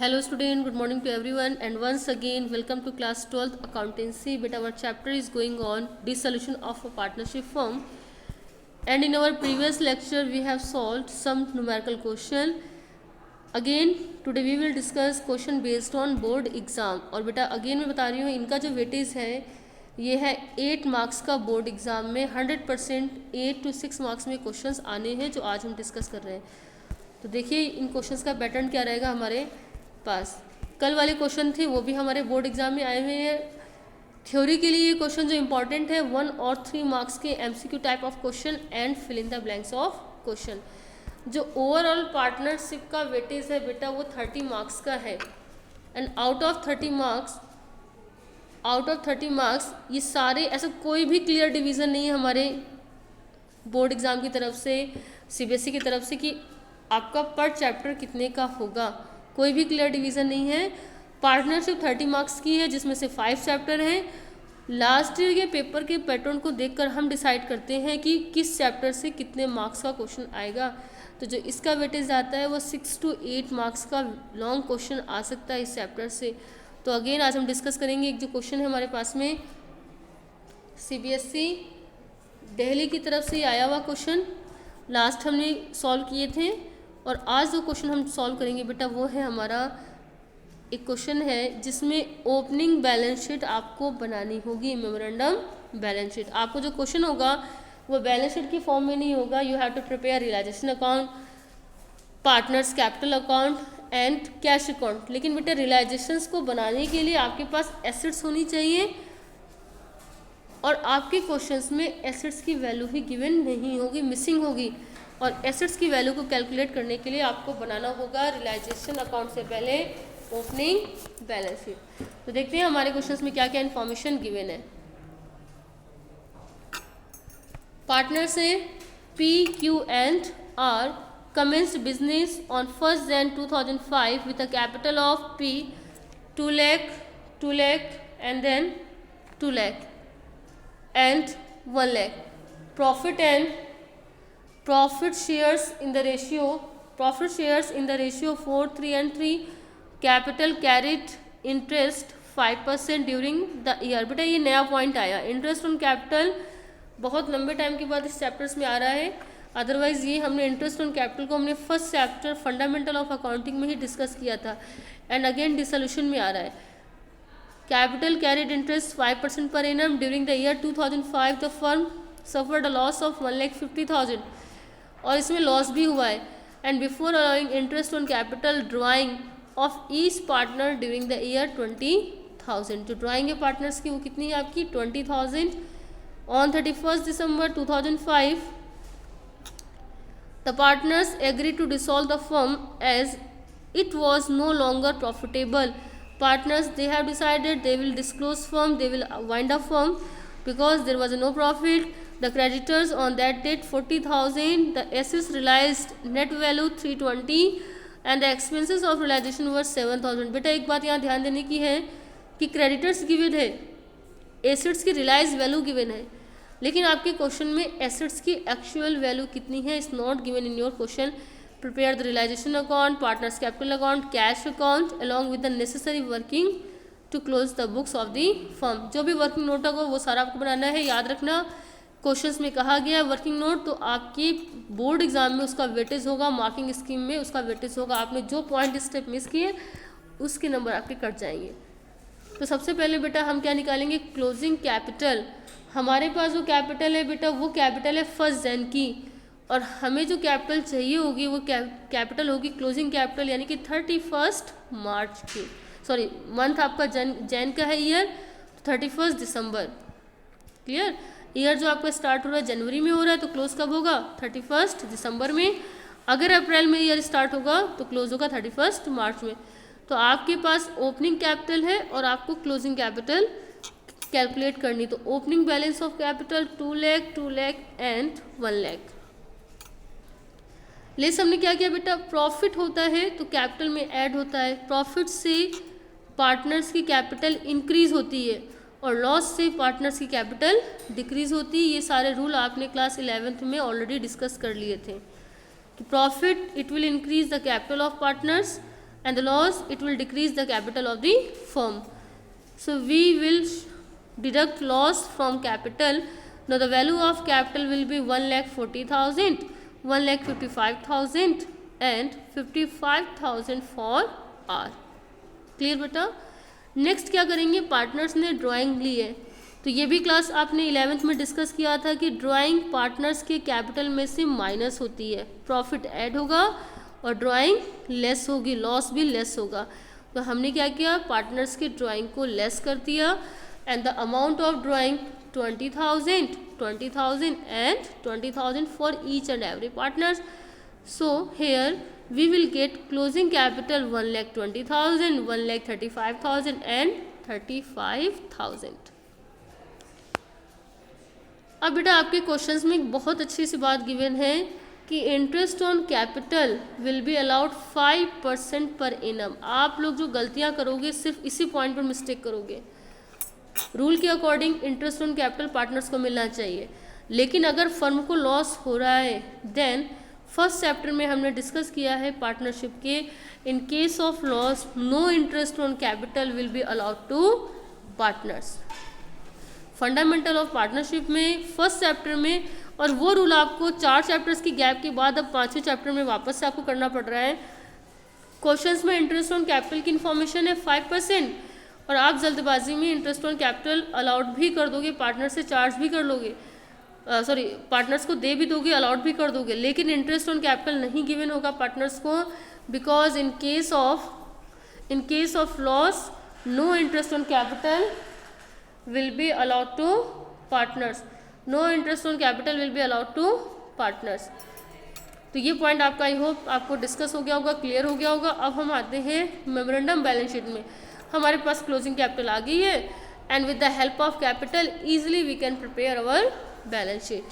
Hello student, good morning to everyone and once again welcome to class 12th accountancy. But our chapter is going on dissolution of a partnership firm, and in our previous lecture we have solved some numerical question. Again today we will discuss question based on board exam. और बेटा again मैं बता रही हूँ इनका जो weightage है ये है 8 मार्क्स का बोर्ड एग्ज़ाम में 100% 8 to 6 मार्क्स में क्वेश्चंस आने हैं जो आज हम डिस्कस कर रहे हैं। तो देखिए इन क्वेश्चंस का पैटर्न क्या रहेगा हमारे पास। कल वाले क्वेश्चन थे वो भी हमारे बोर्ड एग्जाम में आए हुए हैं। थ्योरी के लिए ये क्वेश्चन जो इंपॉर्टेंट है 1 और 3 मार्क्स के MCQ type of question and fill in the blanks of question. जो ओवरऑल पार्टनरशिप का वेटेज है बेटा वो 30 मार्क्स का है एंड आउट ऑफ 30 मार्क्स ये सारे ऐसा कोई भी क्लियर डिवीज़न नहीं है हमारे बोर्ड एग्ज़ाम की तरफ से सीबीएसई की तरफ से कि आपका पर चैप्टर कितने का होगा। कोई भी क्लियर डिवीज़न नहीं है। पार्टनरशिप 30 मार्क्स की है जिसमें से 5 चैप्टर हैं। लास्ट ईयर के पेपर के पैटर्न को देखकर हम डिसाइड करते हैं कि किस चैप्टर से कितने मार्क्स का क्वेश्चन आएगा। तो जो इसका वेटेज आता है वो 6 to 8 मार्क्स का लॉन्ग क्वेश्चन आ सकता है इस चैप्टर से। तो अगेन आज हम डिस्कस करेंगे एक जो क्वेश्चन है हमारे पास में सीबीएसई दिल्ली की तरफ से आया हुआ क्वेश्चन लास्ट हमने सॉल्व किए थे। और आज जो क्वेश्चन हम सॉल्व करेंगे बेटा वो है हमारा एक क्वेश्चन है जिसमें ओपनिंग बैलेंस शीट आपको बनानी होगी। मेमोरेंडम बैलेंस शीट आपको जो क्वेश्चन होगा वो बैलेंस शीट की फॉर्म में नहीं होगा। You have to prepare realisation account, partners capital account and cash account. लेकिन बेटा रियलाइजेशंस को बनाने के लिए आपके पास एसेट्स होनी चाहिए और आपके क्वेश्चंस में एसेट्स की वैल्यू ही गिवन नहीं होगी, मिसिंग होगी। और एसेट्स की वैल्यू को कैलकुलेट करने के लिए आपको बनाना होगा रियलाइजेशन अकाउंट से पहले ओपनिंग बैलेंस शीट। तो देखते हैं हमारे क्वेश्चंस में क्या क्या इन्फॉर्मेशन गिवन है। पार्टनर्स से P Q and R commenced business on 1st Jan 2005 with a capital of P 2 lakh, 2 lakh and then 2 lakh and 1 lakh. Profit shares in the ratio 4, 3 and 3. Capital carried interest 5% during the year. बेटा ये नया point आया, interest on capital बहुत लंबे time के बाद इस chapters में आ रहा है। अदरवाइज ये हमने इंटरेस्ट ऑन कैपिटल को हमने first chapter fundamental of accounting में ही डिस्कस किया था एंड अगेन डिसोल्यूशन में आ रहा है। Capital carried interest 5% per annum during the year 2005 the firm suffered a loss of 1,50,000 और इसमें लॉस भी हुआ है। And before allowing interest on capital drying of each partner during the year 20,000। जो drawing है पार्टनर्स की वो कितनी है आपकी 20,000। On 31st December 2005 the partners agreed to dissolve the firm as it was no longer profitable. Partners they have decided they will disclose firm, they will wind up firm because there was no profit. The creditors on that date 40,000, the assets realized net value 320 and the expenses of realization were 7,000. बेटा एक बात यहाँ ध्यान देने की है कि creditors given है, एसेट्स की रिलाइज वैल्यू गिवन है, लेकिन आपके क्वेश्चन में एसेट्स की एक्चुअल वैल्यू कितनी है is not given in your question. Prepare the realisation account, partners capital account, cash account along with the necessary working to close the books of the firm. जो भी working note होगा वो सारा आपको बनाना है। याद रखना क्वेश्चंस में कहा गया वर्किंग नोट तो आपकी बोर्ड एग्जाम में उसका वेटेज होगा, मार्किंग स्कीम में उसका वेटेज होगा। आपने जो पॉइंट स्टेप मिस किए उसके नंबर आपके कट जाएंगे। तो सबसे पहले बेटा हम क्या निकालेंगे, क्लोजिंग कैपिटल। हमारे पास जो कैपिटल है बेटा वो कैपिटल है 1 जन की और हमें जो कैपिटल चाहिए होगी वो कैपिटल होगी क्लोजिंग कैपिटल यानी कि 31 मार्च की। सॉरी मंथ आपका जैन का है, ईयर 31 दिसंबर। क्लियर, ईयर जो आपका स्टार्ट हो रहा है जनवरी में हो रहा है तो क्लोज कब होगा 31 दिसंबर में। अगर अप्रैल में ईयर स्टार्ट होगा तो क्लोज होगा 31 मार्च में। तो आपके पास ओपनिंग कैपिटल है और आपको क्लोजिंग कैपिटल कैलकुलेट करनी। तो opening balance of capital 2 lakh, 2 lakh and 1 lakh. Less हमने क्या किया बेटा, प्रॉफिट होता है तो कैपिटल में ऐड होता है, प्रॉफिट से पार्टनर्स की कैपिटल इंक्रीज होती है और लॉस से पार्टनर्स की कैपिटल डिक्रीज होती है। ये सारे रूल आपने क्लास 11th में ऑलरेडी डिस्कस कर लिए थे कि profit it will increase the capital of partners, and the loss, it will decrease the capital of the firm. So we will deduct loss from capital. Now the value of capital will be 1,40,000, 1,55,000 and 55,000 for R. Clear बेटा? Next क्या करेंगे, partners ने drawing ली है, तो ये भी class आपने 11th में डिस्कस किया था कि ड्राइंग पार्टनर्स के कैपिटल में से माइनस होती है, प्रॉफिट ऐड होगा और ड्राइंग लेस होगी, लॉस भी लेस होगा। तो हमने क्या किया, पार्टनर्स की ड्राइंग को लेस कर दिया and the amount of drawing 20,000, 20,000 and 20,000 for each and every partners. So here we will get closing capital 1,20,000, 1,35,000 and 35,000. अब बेटा आपके क्वेश्चंस में एक बहुत अच्छी सी बात गिवन है कि interest on capital will be allowed 5% per annum. आप लोग जो गलतियां करोगे सिर्फ इसी पॉइंट पर मिस्टेक करोगे। रूल के according interest on capital partners को मिलना चाहिए, लेकिन अगर फर्म को लॉस हो रहा है देन फर्स्ट चैप्टर में हमने डिस्कस किया है पार्टनरशिप के, in case of loss no interest on capital will be allowed to partners. Fundamental of partnership में फर्स्ट चैप्टर में, और वो रूल आपको 4 चैप्टर्स की गैप के बाद अब 5वें चैप्टर में वापस से आपको करना पड़ रहा है। क्वेश्चंस में इंटरेस्ट ऑन कैपिटल की इन्फॉर्मेशन है 5% और आप जल्दबाजी में इंटरेस्ट ऑन कैपिटल अलाउड भी कर दोगे, पार्टनर से चार्ज भी कर लोगे, सॉरी पार्टनर्स को दे भी दोगे, अलाउड भी कर दोगे, लेकिन इंटरेस्ट ऑन कैपिटल नहीं गिवन होगा पार्टनर्स को, because in case of loss no interest on capital will be allowed to partners, no interest on capital will be allowed to partners. तो ये पॉइंट आपका आई होप आपको discuss हो गया होगा, क्लियर हो गया होगा। अब हम आते हैं मेमोरेंडम बैलेंस शीट में। हमारे पास क्लोजिंग कैपिटल आ गई है and with the help of capital easily we can prepare our balance sheet.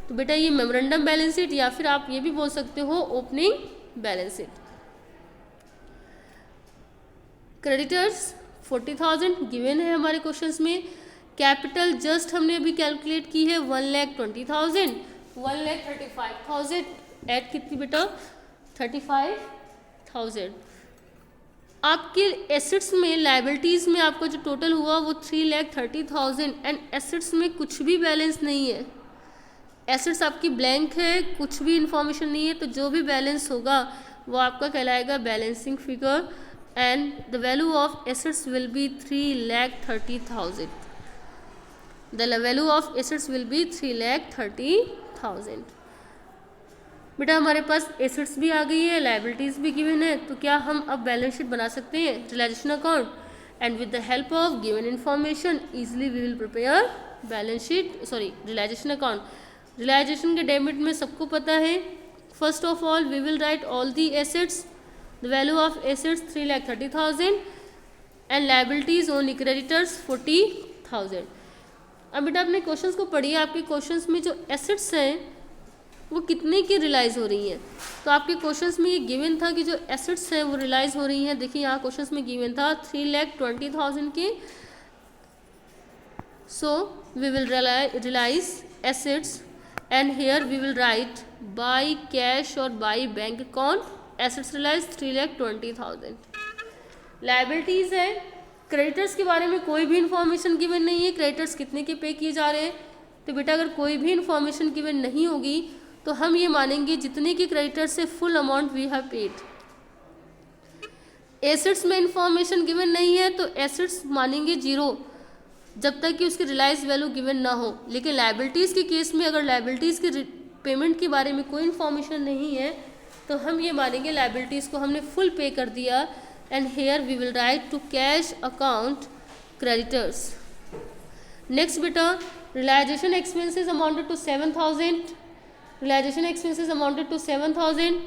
तो बेटा ये मेमोरेंडम बैलेंस शीट या फिर आप ये भी बोल सकते हो opening balance sheet. Creditors 40,000 given है हमारे क्वेश्चंस में। कैपिटल जस्ट हमने अभी कैलकुलेट की है 1,20,000, 1,35,000 ऐड कितनी बेटा 35,000। आपके एसेट्स में लायबिलिटीज़ में आपका जो टोटल हुआ वो 3,30,000 एंड एसेट्स में कुछ भी बैलेंस नहीं है, एसेट्स आपकी ब्लैंक है, कुछ भी इंफॉर्मेशन नहीं है, तो जो भी बैलेंस होगा वो आपका कहलाएगा balancing figure and the value of assets will be 3,30,000. The value of assets will be 3,30,000. बेटा हमारे पास एसेट्स भी आ गई है, लाइबिलिटीज़ भी गिवन है, तो क्या हम अब बैलेंस शीट बना सकते हैं, realisation account, and with the help of given information easily we will prepare balance sheet, sorry realisation account. Realisation के डेबिट में सबको पता है, first of all we will write all the assets, the value of assets 3,30,000 and liabilities only creditors 40,000। अब बेटा अपने questions को पढ़िए, आपके क्वेश्चंस में जो एसेट्स हैं वो कितने की रियलाइज़ हो रही हैं। तो आपके क्वेश्चंस में ये गिवन था कि जो एसेट्स हैं वो रियलाइज़ हो रही हैं। देखिए यहाँ क्वेश्चंस में गिवन था 3,20,000 के। So we will realise assets and here we will write by cash और by bank account. Assets realise 3,20,000। Liabilities है, क्रेडिटर्स के बारे में कोई भी इंफॉर्मेशन गिवन नहीं है, क्रेडिटर्स कितने के पे किए जा रहे हैं। तो बेटा अगर कोई भी इंफॉर्मेशन गिवन नहीं होगी तो हम ये मानेंगे जितने के क्रेडिटर्स से full amount we have paid. Assets में इंफॉर्मेशन गिवन नहीं है तो एसेट्स मानेंगे 0 जब तक कि उसकी रियलाइज वैल्यू गिवन ना हो। लेकिन लायबिलिटीज़ के केस में अगर लायबिलिटीज़ के पेमेंट के बारे में कोई इंफॉर्मेशन नहीं है तो हम ये मानेंगे लायबिलिटीज़ को हमने फुल पे कर दिया and here we will write to cash account creditors. Next बेटा realisation expenses amounted to 7,000, realisation expenses amounted to 7,000।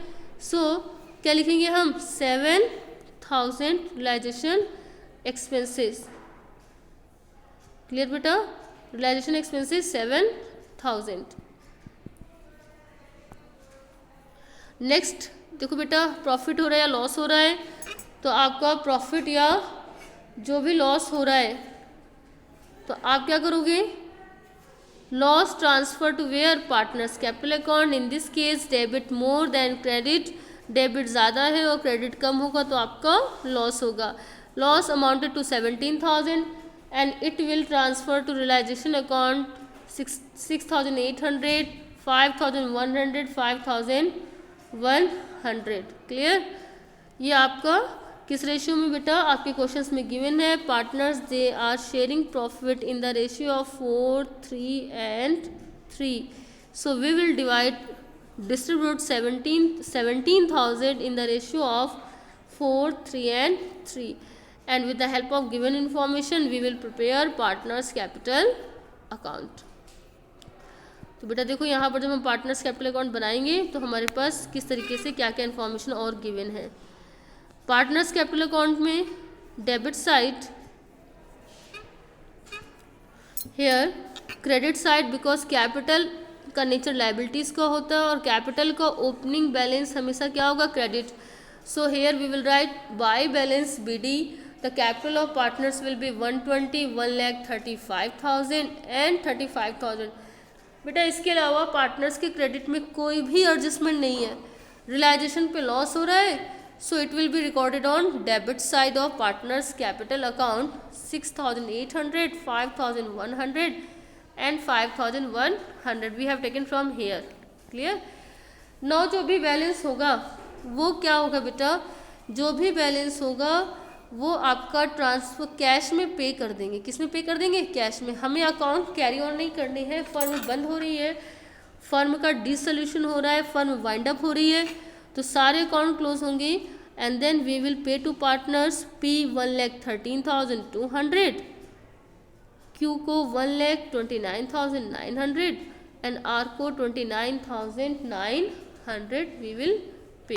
So क्या लिखेंगे हम 7,000 रियलाइजेशन एक्सपेंसेस। क्लियर बेटा, रियलाइजेशन एक्सपेंसेस 7,000। नेक्स्ट देखो बेटा प्रॉफिट हो रहा है या लॉस हो रहा है, तो आपका प्रॉफिट या जो भी लॉस हो रहा है तो आप क्या करोगे, loss transfer to their partners capital account. In this case debit more than credit debit ज़्यादा है और क्रेडिट कम होगा तो आपका लॉस होगा। Loss amounted to 17,000 and it will transfer to realisation account 6,800, 5,100, 5,100। Clear? ये आपका किस रेशियो में बेटा? आपके क्वेश्चंस में गिवन है partners they are sharing profit in the ratio of 4, 3 and 3। So we will distribute 17,000 in the ratio of 4, 3 and 3, and with the help of given information we will prepare partners capital account। तो बेटा देखो यहाँ पर जब हम partners capital account बनाएंगे तो हमारे पास किस तरीके से क्या क्या इन्फॉर्मेशन और गिवन है। पार्टनर्स कैपिटल अकाउंट में debit side, here credit side, because capital का नेचर लाइबिलिटीज का होता है और कैपिटल का ओपनिंग बैलेंस हमेशा क्या होगा? Credit. So here we will write by balance BD the capital of partners will be 120, 1,35,000 and 35,000। बेटा इसके अलावा पार्टनर्स के क्रेडिट में कोई भी एडजस्टमेंट नहीं है, रियलाइजेशन पे लॉस हो रहा है, so it will be recorded on debit side of partners capital account 6,800, 5,100 and 5,100 we have taken from here। clear? now जो भी बैलेंस होगा वो क्या होगा बेटा? जो भी बैलेंस होगा वो आपका ट्रांसफर कैश में पे कर देंगे। किस में पे कर देंगे? कैश में। हमें अकाउंट कैरी ऑन नहीं करने हैं, फर्म बंद हो रही है, फर्म का डिसोल्यूशन हो रहा है, फर्म वाइंड अप हो रही है, तो सारे अकाउंट क्लोज होंगे and then we will pay to partners P 1,13,200, Q को 1,29,900 एंड R को 29,900 वी विल पे।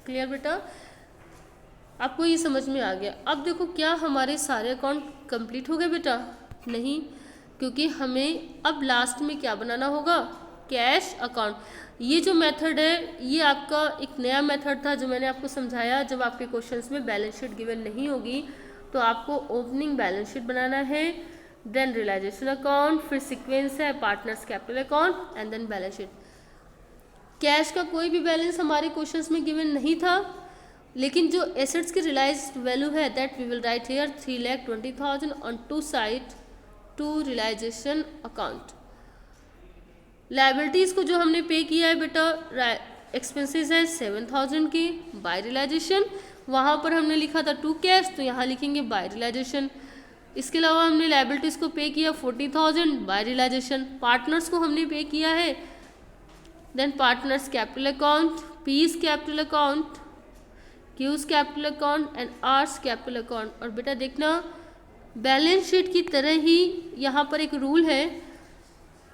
क्लियर बेटा? आपको ये समझ में आ गया? अब देखो क्या हमारे सारे अकाउंट कंप्लीट हो गए बेटा? नहीं, क्योंकि हमें अब लास्ट में क्या बनाना होगा? Cash account. ये जो मेथड है ये आपका एक नया मेथड था जो मैंने आपको समझाया। जब आपके क्वेश्चंस में बैलेंस शीट गिवन नहीं होगी तो आपको ओपनिंग बैलेंस शीट बनाना है, देन रियलाइजेशन अकाउंट, फिर सीक्वेंस है partners capital account and then balance sheet. Cash का कोई भी बैलेंस हमारे क्वेश्चंस में गिवन नहीं था, लेकिन जो एसेट्स की रियलाइज्ड वैल्यू है that we will write here 3,20,000 on to side to realisation account. Liabilities को जो हमने पे किया है बेटा, एक्सपेंसेस है 7,000 की बाय रियलाइजेशन, वहाँ पर हमने लिखा था टू कैश तो यहाँ लिखेंगे बाय रियलाइजेशन। इसके अलावा हमने लाइबिलिटीज़ को पे किया 40,000 बाय रियलाइजेशन। पार्टनर्स को हमने पे किया है, then partners capital account, P's capital account, Q's capital account and R's capital account. और बेटा देखना बैलेंस शीट की तरह ही यहाँ पर एक रूल है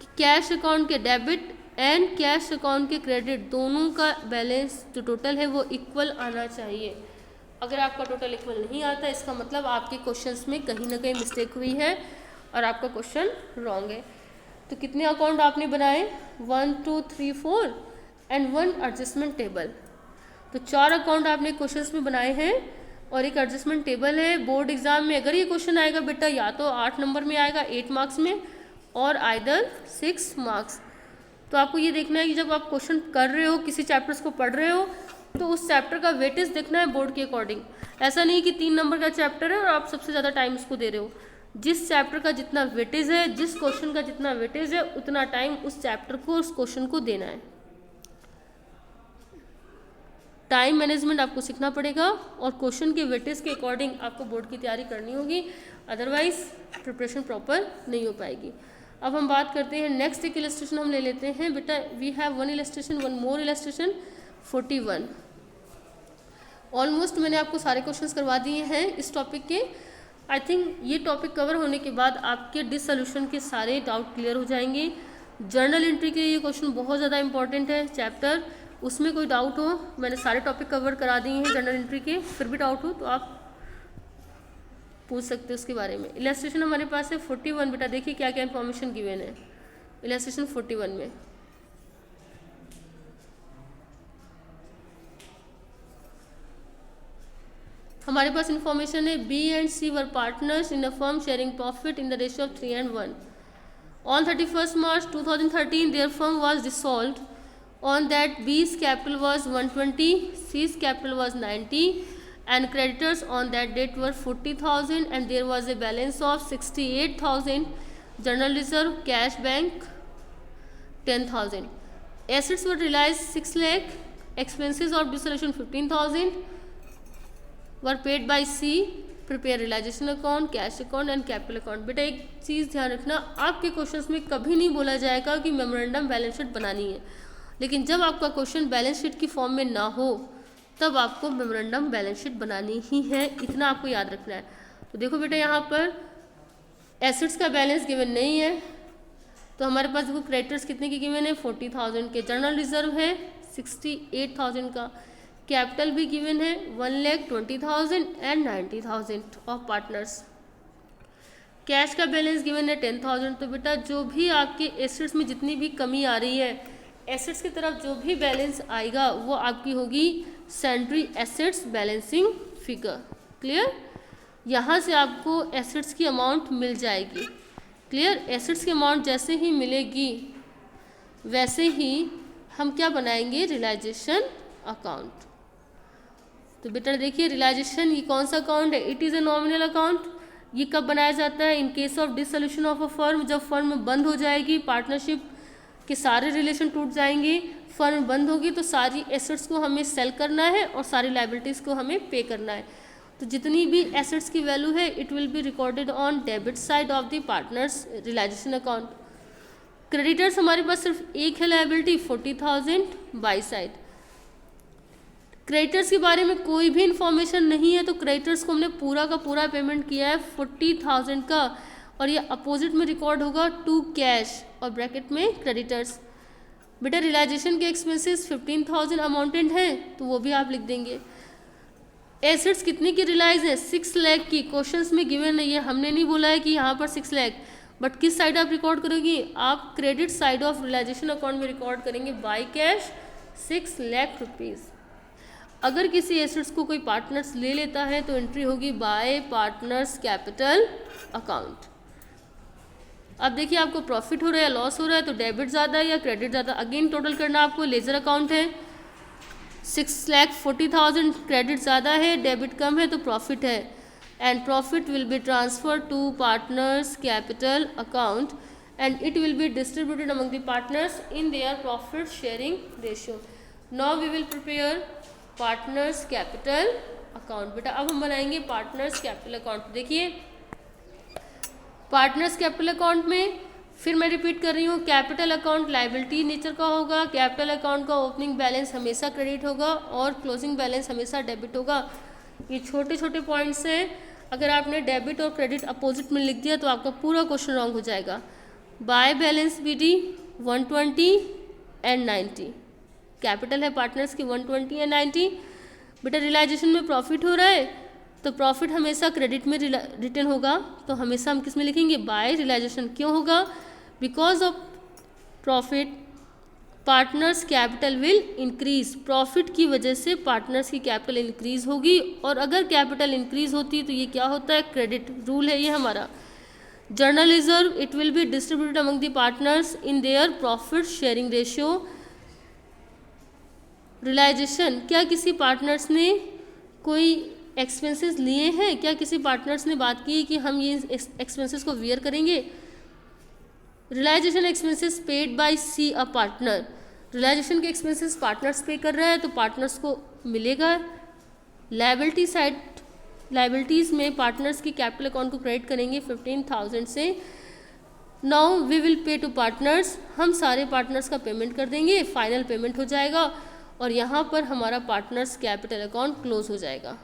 कि कैश अकाउंट के डेबिट एंड कैश अकाउंट के क्रेडिट दोनों का बैलेंस जो टोटल है वो इक्वल आना चाहिए। अगर आपका टोटल इक्वल नहीं आता इसका मतलब आपके क्वेश्चंस में कहीं ना कहीं मिस्टेक हुई है और आपका क्वेश्चन रॉन्ग है। तो कितने अकाउंट आपने बनाए? 1, 2, 3, 4 एंड 1 एडजस्टमेंट टेबल। तो 4 अकाउंट आपने क्वेश्चंस में बनाए हैं और एक एडजस्टमेंट टेबल है। बोर्ड एग्जाम में अगर ये क्वेश्चन आएगा बेटा या तो 8 नंबर में आएगा 8 मार्क्स में और आइदर 6 मार्क्स। तो आपको ये देखना है कि जब आप क्वेश्चन कर रहे हो, किसी चैप्टर्स को पढ़ रहे हो, तो उस चैप्टर का वेटेज देखना है बोर्ड के अकॉर्डिंग। ऐसा नहीं कि 3 नंबर का चैप्टर है और आप सबसे ज़्यादा टाइम उसको दे रहे हो। जिस चैप्टर का जितना वेटेज है, जिस क्वेश्चन का जितना वेटेज है, उतना टाइम उस चैप्टर को, उस क्वेश्चन को देना है। टाइम मैनेजमेंट आपको सीखना पड़ेगा और क्वेश्चन के वेटेज के अकॉर्डिंग आपको बोर्ड की तैयारी करनी होगी, अदरवाइज प्रिपरेशन प्रॉपर नहीं हो पाएगी। अब हम बात करते हैं नेक्स्ट एक इलस्ट्रेशन हम ले लेते हैं बेटा। We have 1 illustration, 1 more illustration 41। Almost मैंने आपको सारे क्वेश्चंस करवा दिए हैं इस टॉपिक के। आई थिंक ये टॉपिक कवर होने के बाद आपके डिसोल्यूशन के सारे डाउट क्लियर हो जाएंगे। जर्नल एंट्री के लिए ये क्वेश्चन बहुत ज़्यादा इंपॉर्टेंट है चैप्टर, उसमें कोई डाउट हो, मैंने सारे टॉपिक कवर करा दिए हैं जर्नल एंट्री के, फिर भी डाउट हो तो आप पूछ सकते हो उसके बारे में। इलस्ट्रेशन हमारे पास है 41 बेटा, देखिए क्या क्या इन्फॉर्मेशन गिवन है इलस्ट्रेशन 41 में। हमारे पास इन्फॉर्मेशन है B and C were partners in a firm sharing profit in the ratio of 3 and 1। On 31st March 2013 their firm was dissolved On that, B's capital was 120, C's capital was 90, and creditors on that date were 40,000, and there was a balance of 68,000. General reserve, cash, bank 10,000. Assets were realized 6 lakh. Expenses of dissolution 15,000 were paid by C. Prepare realisation account, cash account and capital account. बेटा एक चीज़ ध्यान रखना, आपके questions में कभी नहीं बोला जाएगा कि मेमोरेंडम बैलेंस शीट बनानी है, लेकिन जब आपका क्वेश्चन बैलेंस शीट की फॉर्म में ना हो तब आपको मेमोरेंडम बैलेंस शीट बनानी ही है, इतना आपको याद रखना है। तो देखो बेटा यहाँ पर एसेट्स का बैलेंस गिवन नहीं है, तो हमारे पास देखो क्रेडिटर्स कितने की गिवन है 40,000 के, जनरल रिजर्व है 68,000 का, कैपिटल भी गिवन है 1,20,000 एंड 90,000 ऑफ पार्टनर्स, कैश का बैलेंस गिवन है 10,000। तो बेटा जो भी आपके एसेट्स में जितनी भी कमी आ रही है, एसेट्स की तरफ जो भी बैलेंस आएगा वो आपकी होगी सैंड्री एसेट्स बैलेंसिंग फिगर। क्लियर, यहाँ से आपको एसेट्स की अमाउंट मिल जाएगी। क्लियर, एसेट्स की अमाउंट जैसे ही मिलेगी वैसे ही हम क्या बनाएंगे, रियलाइजेशन अकाउंट। तो बेटा देखिए रियलाइजेशन ये कौन सा अकाउंट है, it is a nominal account. ये कब बनाया जाता है, in case of dissolution of a firm, जब फर्म बंद हो जाएगी, पार्टनरशिप के सारे रिलेशन टूट जाएंगे, फर्म बंद होगी तो सारी एसेट्स को हमें सेल करना है और सारी लाइबिलिटीज़ को हमें पे करना है। तो जितनी भी एसेट्स की वैल्यू है it will be recorded on debit side of the partners realisation account. Creditors हमारे पास सिर्फ एक है लाइबिलिटी 40,000 बाई साइड। क्रेडिटर्स के बारे में कोई भी इंफॉर्मेशन नहीं है, तो क्रेडिटर्स को हमने पूरा का पूरा पेमेंट किया है 40,000 का, और ये अपोजिट में रिकॉर्ड होगा टू कैश और ब्रैकेट में क्रेडिटर्स। बेटा रियलाइजेशन के एक्सपेंसेस 15,000 अमाउंटेड हैं तो वो भी आप लिख देंगे। एसेट्स कितने की रियलाइज है, 6 लाख की, क्वेश्चंस में गिवन है, ये हमने नहीं बोला है कि यहाँ पर 6 लाख, बट किस साइड आप रिकॉर्ड करोगी, आप credit side of realisation account में रिकॉर्ड करेंगे बाय कैश 6 लाख रुपीज़। अगर किसी एसेट्स को कोई पार्टनर्स ले लेता है तो एंट्री होगी बाय पार्टनर्स कैपिटल अकाउंट। अब देखिए आपको प्रॉफिट हो रहा है या लॉस हो रहा है, तो डेबिट ज़्यादा है या क्रेडिट ज़्यादा, अगेन टोटल करना आपको। लेजर अकाउंट है 6,40,000, क्रेडिट ज़्यादा है डेबिट कम है तो प्रॉफिट है, and profit will be transfer to partners capital account and it will be distributed among the partners in their profit sharing ratio. Now we will prepare partners capital account. बेटा अब हम बनाएंगे partners capital account. देखिए partners capital account में फिर मैं repeat कर रही हूँ, कैपिटल अकाउंट लायबिलिटी नेचर का होगा, कैपिटल अकाउंट का ओपनिंग बैलेंस हमेशा क्रेडिट होगा और क्लोजिंग बैलेंस हमेशा डेबिट होगा। ये छोटे छोटे पॉइंट्स हैं, अगर आपने डेबिट और क्रेडिट अपोजिट में लिख दिया तो आपका पूरा क्वेश्चन रॉन्ग हो जाएगा। Bye balance BD 120 and 90, capital है पार्टनर्स की 120 एंड 90। बेटा रियलाइजेशन में प्रॉफिट हो रहा है तो प्रॉफिट हमेशा क्रेडिट में रिटर्न होगा, तो हमेशा हम किस में लिखेंगे, बाय रियलाइजेशन। क्यों होगा, because of profit partners capital will increase, profit की वजह से पार्टनर्स की कैपिटल इंक्रीज होगी, और अगर कैपिटल इंक्रीज होती तो ये क्या होता है, क्रेडिट रूल है ये हमारा। General reserve it will be distributed among the partners in their profit sharing ratio. Realisation, क्या किसी पार्टनर्स ने कोई एक्सपेंसेस लिए हैं, क्या किसी पार्टनर्स ने बात की कि हम ये एक्सपेंसेस को वियर करेंगे। Realisation expenses paid by C a partner, realisation के एक्सपेंसेस पार्टनर्स पे कर रहा है तो पार्टनर्स को मिलेगा। लायबिलिटी साइड, लायबिलिटीज़ में पार्टनर्स की कैपिटल अकाउंट को क्रेडिट करेंगे 15,000 से। Now we will pay to partners, हम सारे पार्टनर्स का पेमेंट कर देंगे, फाइनल पेमेंट हो जाएगा और यहाँ पर हमारा पार्टनर्स कैपिटल अकाउंट क्लोज हो जाएगा।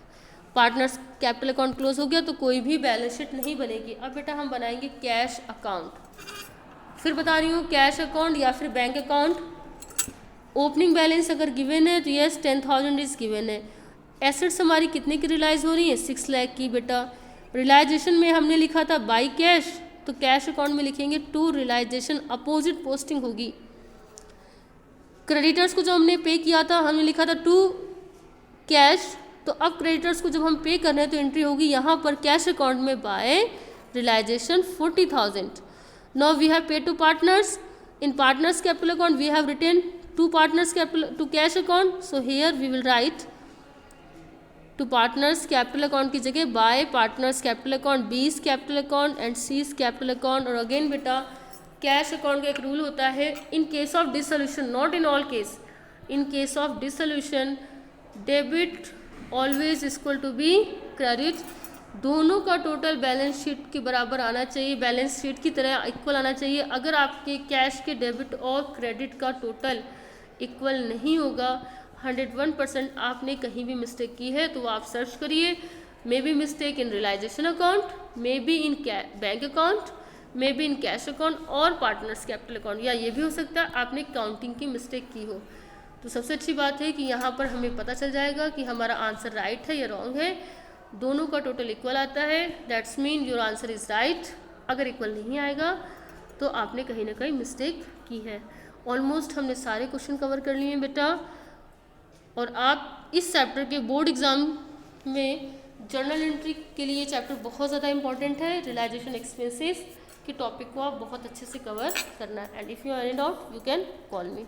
पार्टनर्स कैपिटल अकाउंट क्लोज हो गया तो कोई भी बैलेंस शीट नहीं बनेगी। अब बेटा हम बनाएंगे कैश अकाउंट, फिर बता रही हूँ कैश अकाउंट या फिर बैंक अकाउंट। ओपनिंग बैलेंस अगर गिवन है तो यस 10,000 इज गिवन है। एसेट्स हमारी कितने की रियलाइज हो रही है, 6 लाख की। बेटा रियलाइजेशन में हमने लिखा था बाई कैश, तो कैश अकाउंट में लिखेंगे टू रियलाइजेशन, अपोजिट पोस्टिंग होगी। क्रेडिटर्स को जो हमने पे किया था हमने लिखा था टू कैश, तो अब क्रेडिटर्स को जब हम पे कर रहे हैं तो एंट्री होगी यहाँ पर कैश अकाउंट में by realisation 40,000। Now we have pay to partners, in partners capital account we have written to partners capital to cash account, so here we will write to partners capital account की जगह by partners capital account, B's capital account and C's capital account. और again बेटा cash account का एक rule होता है, in case of dissolution, not in all case, in case of dissolution debit always equal to be credit. दोनों का total balance sheet के बराबर आना चाहिए, बैलेंस शीट की तरह इक्वल आना चाहिए। अगर आपके कैश के डेबिट और क्रेडिट का टोटल इक्वल नहीं होगा, 101% आपने कहीं भी मिस्टेक की है, तो आप सर्च करिए, may be mistake in realisation account, may be in bank account, may be in cash account और पार्टनर्स कैपिटल अकाउंट, या ये भी हो सकता है आपने काउंटिंग की मिस्टेक की हो। तो सबसे अच्छी बात है कि यहाँ पर हमें पता चल जाएगा कि हमारा आंसर राइट है या रॉन्ग है। दोनों का टोटल इक्वल आता है, that's mean your answer is right. अगर इक्वल नहीं आएगा तो आपने कहीं ना कहीं मिस्टेक की है। ऑलमोस्ट हमने सारे क्वेश्चन कवर कर लिए हैं बेटा, और आप इस चैप्टर के बोर्ड एग्ज़ाम में जर्नल एंट्री के लिए चैप्टर बहुत ज़्यादा इंपॉर्टेंट है। रियलाइजेशन एक्सपेंसेस के टॉपिक को आप बहुत अच्छे से कवर करना है। And if you are any doubt you can call me.